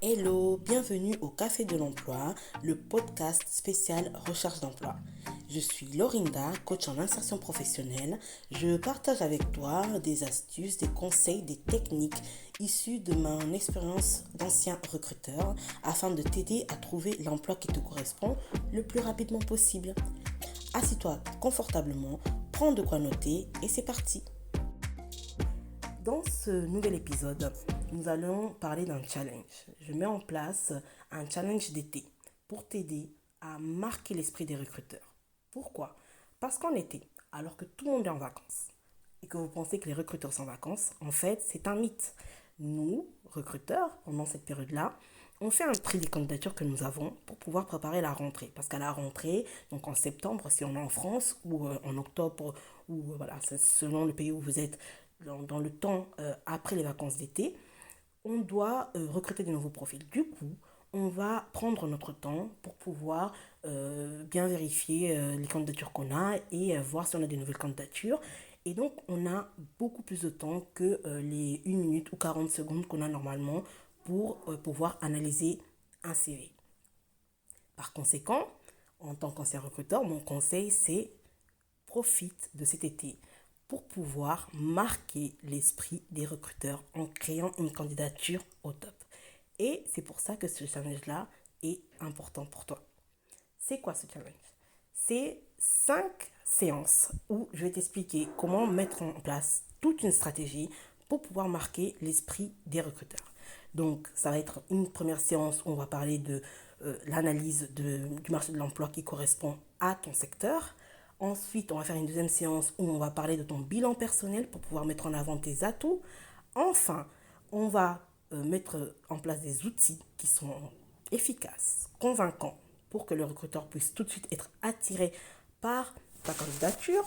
Hello, bienvenue au Café de l'Emploi, le podcast spécial recherche d'emploi. Je suis Lorinda, coach en insertion professionnelle. Je partage avec toi des astuces, des conseils, des techniques issues de mon expérience d'ancien recruteur afin de t'aider à trouver l'emploi qui te correspond le plus rapidement possible. Assis-toi confortablement, prends de quoi noter et c'est parti. Dans ce nouvel épisode, nous allons parler d'un challenge. Je mets en place un challenge d'été pour t'aider à marquer l'esprit des recruteurs. Pourquoi? Parce qu'en été, alors que tout le monde est en vacances et que vous pensez que les recruteurs sont en vacances, en fait, c'est un mythe. Nous, recruteurs, pendant cette période-là, on fait un tri des candidatures que nous avons pour pouvoir préparer la rentrée. Parce qu'à la rentrée, donc en septembre, si on est en France, ou en octobre, ou voilà, selon le pays où vous êtes, dans le temps après les vacances d'été, on doit recruter de nouveaux profils. Du coup, on va prendre notre temps pour pouvoir bien vérifier les candidatures qu'on a et voir si on a des nouvelles candidatures. Et donc, on a beaucoup plus de temps que les 1 minute ou 40 secondes qu'on a normalement pour pouvoir analyser un CV. Par conséquent, en tant qu'ancien recruteur, mon conseil, c'est profite de cet été pour pouvoir marquer l'esprit des recruteurs en créant une candidature au top. Et c'est pour ça que ce challenge-là est important pour toi. C'est quoi ce challenge? C'est 5 séances où je vais t'expliquer comment mettre en place toute une stratégie pour pouvoir marquer l'esprit des recruteurs. Donc, ça va être une première séance où on va parler de l'analyse du marché de l'emploi qui correspond à ton secteur. Ensuite, on va faire une deuxième séance où on va parler de ton bilan personnel pour pouvoir mettre en avant tes atouts. Enfin, on va mettre en place des outils qui sont efficaces, convaincants, pour que le recruteur puisse tout de suite être attiré par ta candidature.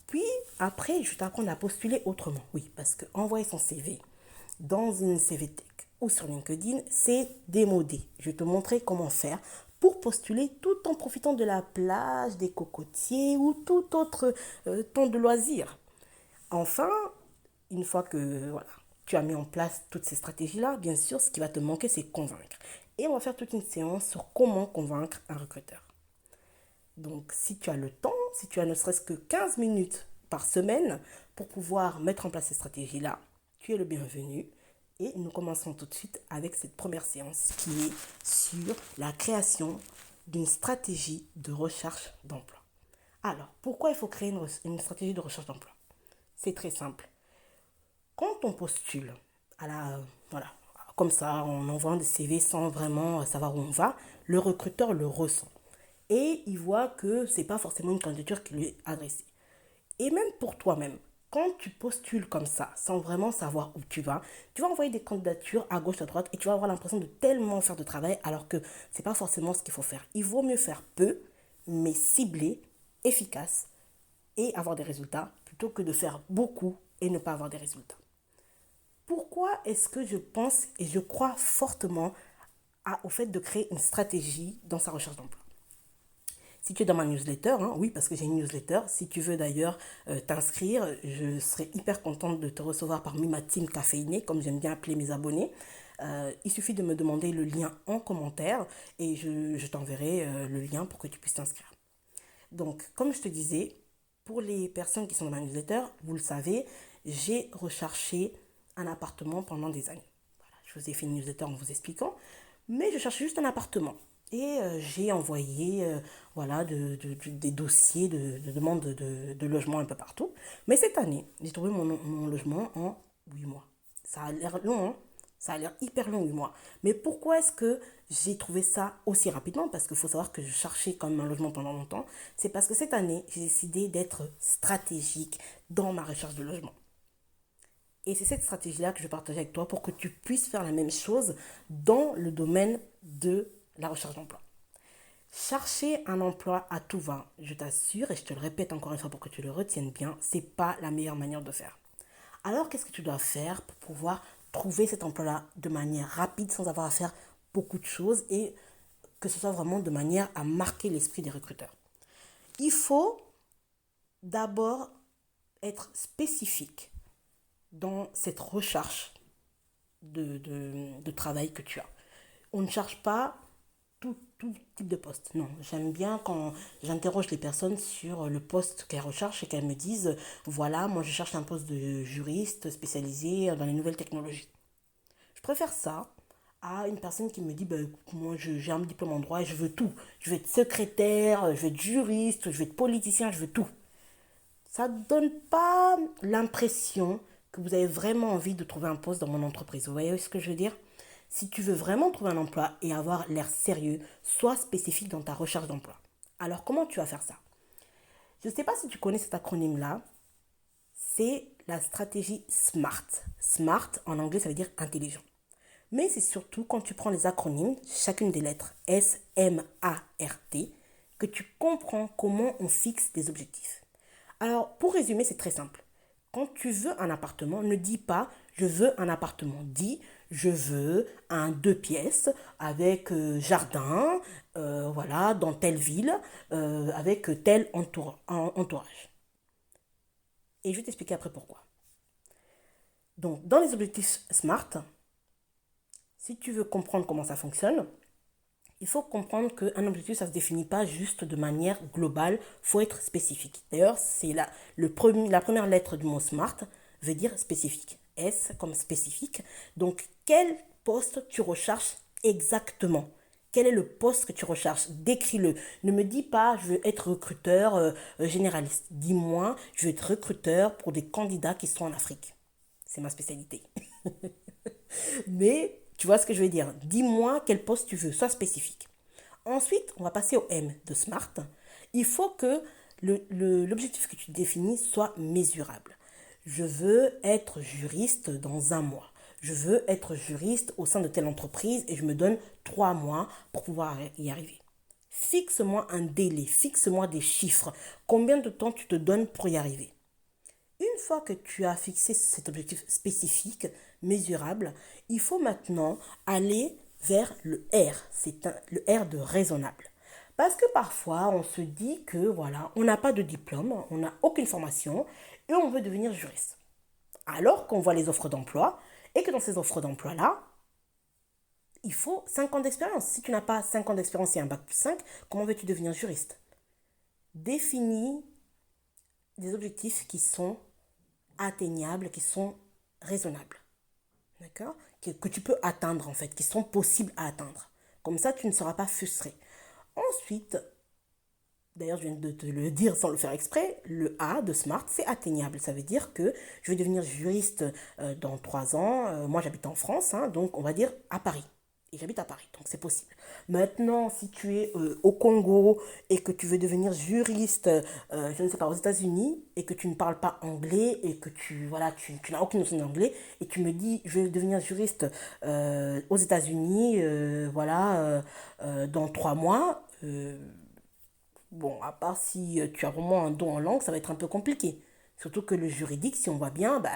Puis après, je t'apprends à postuler autrement. Oui, parce que envoyer son CV dans une CV Tech ou sur LinkedIn, c'est démodé. Je vais te montrer comment faire pour postuler tout en profitant de la plage, des cocotiers ou tout autre temps de loisir. Enfin, une fois que voilà, tu as mis en place toutes ces stratégies-là, bien sûr, ce qui va te manquer, c'est convaincre. Et on va faire toute une séance sur comment convaincre un recruteur. Donc, si tu as le temps, si tu as ne serait-ce que 15 minutes par semaine pour pouvoir mettre en place ces stratégies-là, tu es le bienvenu. Et nous commençons tout de suite avec cette première séance qui est sur la création d'une stratégie de recherche d'emploi. Alors, pourquoi il faut créer une stratégie de recherche d'emploi? C'est très simple. Quand on postule à voilà, comme ça, en envoyant des CV sans vraiment savoir où on va, le recruteur le ressent. Et il voit que ce n'est pas forcément une candidature qui lui est adressée. Et même pour toi-même, quand tu postules comme ça, sans vraiment savoir où tu vas envoyer des candidatures à gauche, à droite, et tu vas avoir l'impression de tellement faire de travail, alors que ce n'est pas forcément ce qu'il faut faire. Il vaut mieux faire peu, mais ciblé, efficace, et avoir des résultats, plutôt que de faire beaucoup et ne pas avoir des résultats. Pourquoi est-ce que je pense et je crois fortement au fait de créer une stratégie dans sa recherche d'emploi? Si tu es dans ma newsletter, hein, oui, parce que j'ai une newsletter, si tu veux d'ailleurs t'inscrire, je serai hyper contente de te recevoir parmi ma team caféinée, comme j'aime bien appeler mes abonnés. Il suffit de me demander le lien en commentaire et je t'enverrai le lien pour que tu puisses t'inscrire. Donc, comme je te disais, pour les personnes qui sont dans ma newsletter, vous le savez, j'ai recherché un appartement pendant des années. Voilà, je vous ai fait une newsletter en vous expliquant, mais je cherchais juste un appartement. Et j'ai envoyé voilà, des dossiers de demande de logement un peu partout. Mais cette année, j'ai trouvé mon logement en 8 mois. Ça a l'air long, hein? Ça a l'air hyper long, 8 mois. Mais pourquoi est-ce que j'ai trouvé ça aussi rapidement? Parce qu'il faut savoir que je cherchais quand même un logement pendant longtemps. C'est parce que cette année, j'ai décidé d'être stratégique dans ma recherche de logement. Et c'est cette stratégie-là que je partage avec toi pour que tu puisses faire la même chose dans le domaine de la recherche d'emploi. Chercher un emploi à tout va, je t'assure, et je te le répète encore une fois pour que tu le retiennes bien, c'est pas la meilleure manière de faire. Alors, qu'est-ce que tu dois faire pour pouvoir trouver cet emploi-là de manière rapide sans avoir à faire beaucoup de choses et que ce soit vraiment de manière à marquer l'esprit des recruteurs? Il faut d'abord être spécifique dans cette recherche de travail que tu as. On ne cherche pas tout type de poste. Non, j'aime bien quand j'interroge les personnes sur le poste qu'elles recherchent et qu'elles me disent, voilà, moi je cherche un poste de juriste spécialisé dans les nouvelles technologies. Je préfère ça à une personne qui me dit, bah, écoute, moi j'ai un diplôme en droit et je veux tout. Je veux être secrétaire, je veux être juriste, je veux être politicien, je veux tout. Ça ne donne pas l'impression que vous avez vraiment envie de trouver un poste dans mon entreprise. Vous voyez ce que je veux dire? Si tu veux vraiment trouver un emploi et avoir l'air sérieux, sois spécifique dans ta recherche d'emploi. Alors comment tu vas faire ça? Je ne sais pas si tu connais cet acronyme-là. C'est la stratégie SMART. SMART, en anglais, ça veut dire intelligent. Mais c'est surtout quand tu prends les acronymes, chacune des lettres S, M, A, R, T, que tu comprends comment on fixe des objectifs. Alors, pour résumer, c'est très simple. Quand tu veux un appartement, ne dis pas je veux un appartement. Dis je veux un 2 pièces avec jardin, voilà, dans telle ville, avec tel entourage. Et je vais t'expliquer après pourquoi. Donc, dans les objectifs SMART, si tu veux comprendre comment ça fonctionne, il faut comprendre qu'un objectif, ça ne se définit pas juste de manière globale, il faut être spécifique. D'ailleurs, c'est la première lettre du mot SMART veut dire spécifique. S comme spécifique. Donc, quel poste tu recherches exactement? Quel est le poste que tu recherches? Décris-le. Ne me dis pas, je veux être recruteur généraliste. Dis-moi, je veux être recruteur pour des candidats qui sont en Afrique. C'est ma spécialité. Mais tu vois ce que je veux dire. Dis-moi quel poste tu veux, sois spécifique. Ensuite, on va passer au M de SMART. Il faut que l'objectif que tu définis soit mesurable. Je veux être juriste dans un mois. Je veux être juriste au sein de telle entreprise et je me donne 3 mois pour pouvoir y arriver. Fixe-moi un délai, fixe-moi des chiffres. Combien de temps tu te donnes pour y arriver? Une fois que tu as fixé cet objectif spécifique, mesurable, il faut maintenant aller vers le R. Le R de raisonnable. Parce que parfois, on se dit que voilà, on n'a pas de diplôme, on n'a aucune formation et on veut devenir juriste. Alors qu'on voit les offres d'emploi et que dans ces offres d'emploi-là, il faut 5 ans d'expérience. Si tu n'as pas 5 ans d'expérience et un bac plus 5, comment veux-tu devenir juriste? Définis des objectifs qui sont atteignables, qui sont raisonnables. D'accord? Que tu peux atteindre en fait, qui sont possibles à atteindre. Comme ça, tu ne seras pas frustré. Ensuite, d'ailleurs, je viens de te le dire sans le faire exprès, le A de SMART, c'est atteignable. Ça veut dire que je vais devenir juriste dans 3 ans. Moi, j'habite en France, hein, donc on va dire à Paris. Et j'habite à Paris, donc c'est possible. Maintenant, si tu es au Congo et que tu veux devenir juriste, je ne sais pas, aux États-Unis, et que tu ne parles pas anglais, et que tu n'as aucune notion d'anglais, et tu me dis, je vais devenir juriste aux États-Unis, dans 3 mois, bon, à part si tu as vraiment un don en langue, ça va être un peu compliqué. Surtout que le juridique, si on voit bien, bah,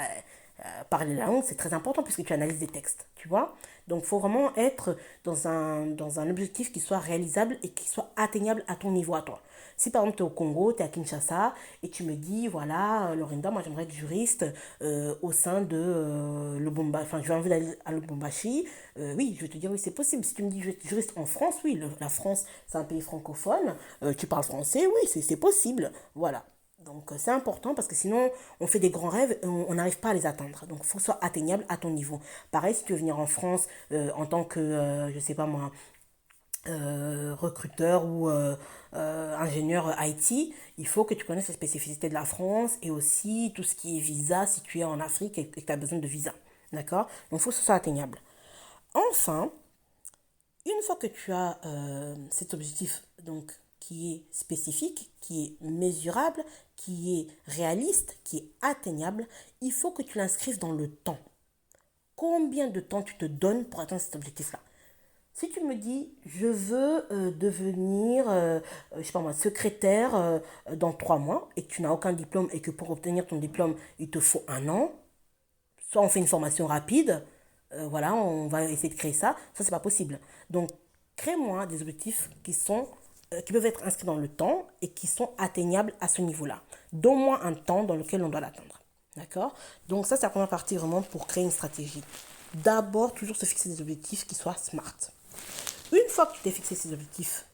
parler la langue, c'est très important puisque tu analyses des textes, tu vois. Donc, il faut vraiment être dans un objectif qui soit réalisable et qui soit atteignable à ton niveau à toi. Si par exemple tu es au Congo, tu es à Kinshasa et tu me dis, voilà, Lorinda, moi j'aimerais être juriste au sein de Lubumbashi, enfin j'ai envie d'aller à Lubumbashi, oui, je vais te dire, oui, c'est possible. Si tu me dis, je vais être juriste en France, oui, la France, c'est un pays francophone, tu parles français, oui, c'est possible, voilà. Donc c'est important parce que sinon on fait des grands rêves et on n'arrive pas à les atteindre. Donc il faut que ce soit atteignable à ton niveau. Pareil, si tu veux venir en France en tant que, je sais pas moi, recruteur ou ingénieur IT, il faut que tu connaisses les spécificités de la France et aussi tout ce qui est visa si tu es en Afrique et que tu as besoin de visa. D'accord? Donc il faut que ce soit atteignable. Enfin, une fois que tu as cet objectif donc, qui est spécifique, qui est mesurable, qui est réaliste, qui est atteignable, il faut que tu l'inscrives dans le temps. Combien de temps tu te donnes pour atteindre cet objectif-là? Si tu me dis, je veux devenir, je sais pas moi, secrétaire dans 3 mois et que tu n'as aucun diplôme et que pour obtenir ton diplôme, il te faut un an, soit on fait une formation rapide, voilà, on va essayer de créer ça, ça c'est pas possible. Donc, crée-moi des objectifs qui peuvent être inscrits dans le temps et qui sont atteignables à ce niveau-là. Donne-moi un temps dans lequel on doit l'atteindre. D'accord? Donc ça, c'est la première partie vraiment pour créer une stratégie. D'abord, toujours se fixer des objectifs qui soient smart. Une fois que tu t'es fixé ces objectifs,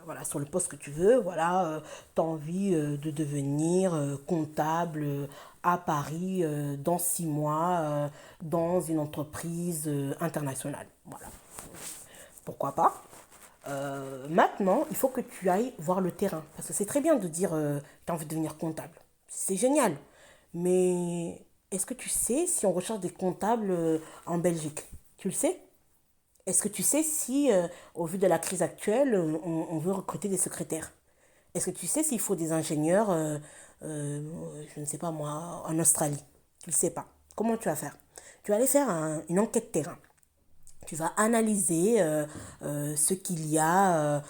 voilà, sur le poste que tu veux, voilà, tu as envie de devenir comptable à Paris dans 6 mois, dans une entreprise internationale. Voilà, pourquoi pas. Maintenant, il faut que tu ailles voir le terrain. Parce que c'est très bien de dire tu as envie de devenir comptable. C'est génial. Mais est-ce que tu sais si on recherche des comptables en Belgique? Tu le sais? Est-ce que tu sais si, au vu de la crise actuelle, on veut recruter des secrétaires? Est-ce que tu sais s'il faut des ingénieurs, euh, je ne sais pas moi, en Australie? Tu ne le sais pas. Comment tu vas faire? Tu vas aller faire une enquête terrain. Tu vas analyser ce qu'il y a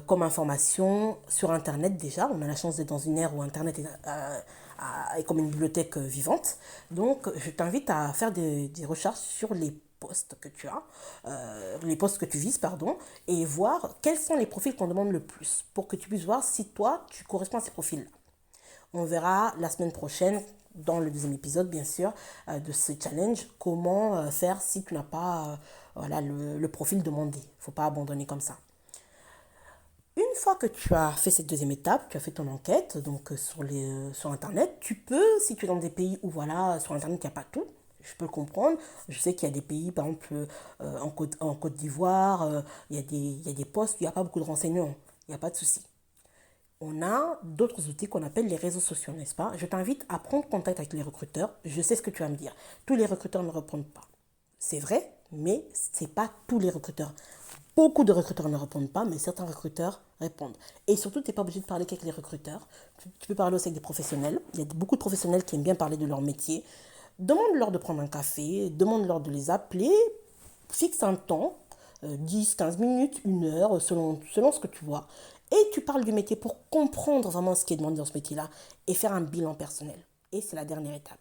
comme information sur Internet déjà. On a la chance d'être dans une ère où Internet est comme une bibliothèque vivante. Donc, je t'invite à faire des recherches sur les postes que tu as, les postes que tu vises, pardon, et voir quels sont les profils qu'on demande le plus pour que tu puisses voir si toi, tu corresponds à ces profils-là. On verra la semaine prochaine, dans le deuxième épisode, bien sûr, de ce challenge, comment faire si tu n'as pas voilà, le profil demandé. Il ne faut pas abandonner comme ça. Une fois que tu as fait cette deuxième étape, tu as fait ton enquête donc sur Internet, tu peux, si tu es dans des pays où voilà, sur Internet, il n'y a pas tout, je peux le comprendre. Je sais qu'il y a des pays, par exemple, en Côte d'Ivoire, il y a des postes où il n'y a pas beaucoup de renseignements. Il n'y a pas de souci. On a d'autres outils qu'on appelle les réseaux sociaux, n'est-ce pas? Je t'invite à prendre contact avec les recruteurs. Je sais ce que tu vas me dire. Tous les recruteurs ne répondent pas. C'est vrai, mais ce n'est pas tous les recruteurs. Beaucoup de recruteurs ne répondent pas, mais certains recruteurs répondent. Et surtout, tu n'es pas obligé de parler qu'avec les recruteurs. Tu peux parler aussi avec des professionnels. Il y a beaucoup de professionnels qui aiment bien parler de leur métier. Demande-leur de prendre un café, demande-leur de les appeler, fixe un temps, 10, 15 minutes, 1 heure, selon ce que tu vois. Et tu parles du métier pour comprendre vraiment ce qui est demandé dans ce métier-là et faire un bilan personnel. Et c'est la dernière étape.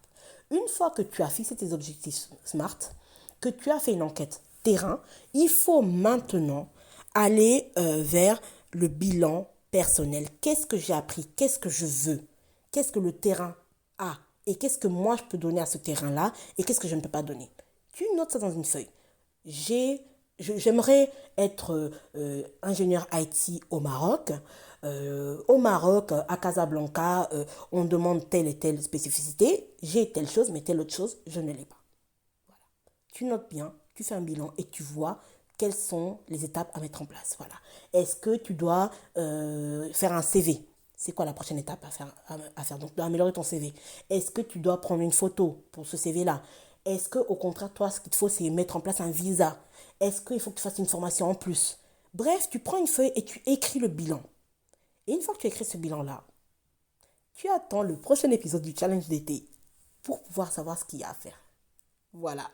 Une fois que tu as fixé tes objectifs SMART, que tu as fait une enquête terrain, il faut maintenant aller vers le bilan personnel. Qu'est-ce que j'ai appris? Qu'est-ce que je veux? Qu'est-ce que le terrain a? Et qu'est-ce que moi je peux donner à ce terrain-là? Et qu'est-ce que je ne peux pas donner? Tu notes ça dans une feuille. J'aimerais être ingénieur IT au Maroc. Au Maroc, à Casablanca, on demande telle et telle spécificité. J'ai telle chose, mais telle autre chose, je ne l'ai pas. Voilà. Tu notes bien, tu fais un bilan et tu vois quelles sont les étapes à mettre en place. Voilà. Est-ce que tu dois faire un CV? C'est quoi la prochaine étape à faire? Donc, améliorer ton CV. Est-ce que tu dois prendre une photo pour ce CV-là? Est-ce que, au contraire, toi, ce qu'il te faut, c'est mettre en place un visa? Est-ce qu'il faut que tu fasses une formation en plus? Bref, tu prends une feuille et tu écris le bilan. Et une fois que tu as écrit ce bilan-là, tu attends le prochain épisode du challenge d'été pour pouvoir savoir ce qu'il y a à faire. Voilà.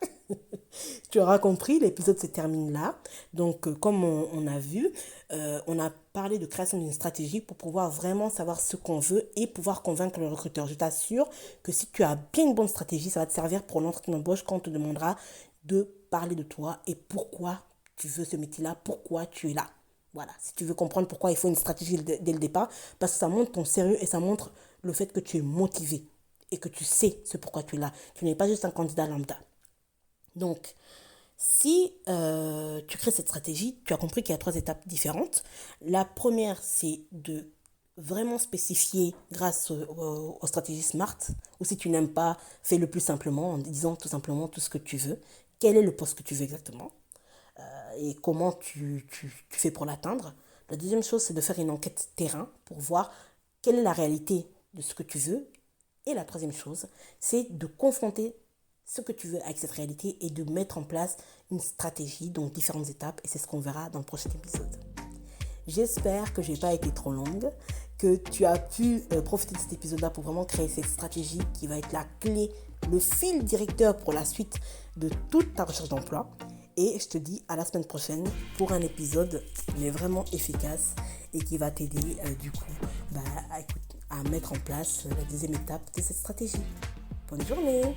Tu auras compris, l'épisode se termine là. Donc, comme on a vu, on a parlé de création d'une stratégie pour pouvoir vraiment savoir ce qu'on veut et pouvoir convaincre le recruteur. Je t'assure que si tu as bien une bonne stratégie, ça va te servir pour l'entretien d'embauche quand on te demandera de parler de toi et pourquoi tu veux ce métier-là, pourquoi tu es là. Voilà, si tu veux comprendre pourquoi il faut une stratégie dès le départ, parce que ça montre ton sérieux et ça montre le fait que tu es motivé et que tu sais ce pourquoi tu es là. Tu n'es pas juste un candidat lambda. Donc, si tu crées cette stratégie, tu as compris qu'il y a 3 étapes différentes. La première, c'est de vraiment spécifier grâce aux stratégies SMART, ou si tu n'aimes pas, fais le plus simplement en disant tout simplement tout ce que tu veux. Quel est le poste que tu veux exactement et comment tu fais pour l'atteindre. La deuxième chose, c'est de faire une enquête terrain pour voir quelle est la réalité de ce que tu veux. Et la troisième chose, c'est de confronter ce que tu veux avec cette réalité et de mettre en place une stratégie, donc différentes étapes, et c'est ce qu'on verra dans le prochain épisode. J'espère que je n'ai pas été trop longue, que tu as pu profiter de cet épisode-là pour vraiment créer cette stratégie qui va être la clé, le fil directeur pour la suite de toute ta recherche d'emploi. Et je te dis à la semaine prochaine pour un épisode mais vraiment efficace et qui va t'aider du coup à mettre en place la deuxième étape de cette stratégie. Bonne journée!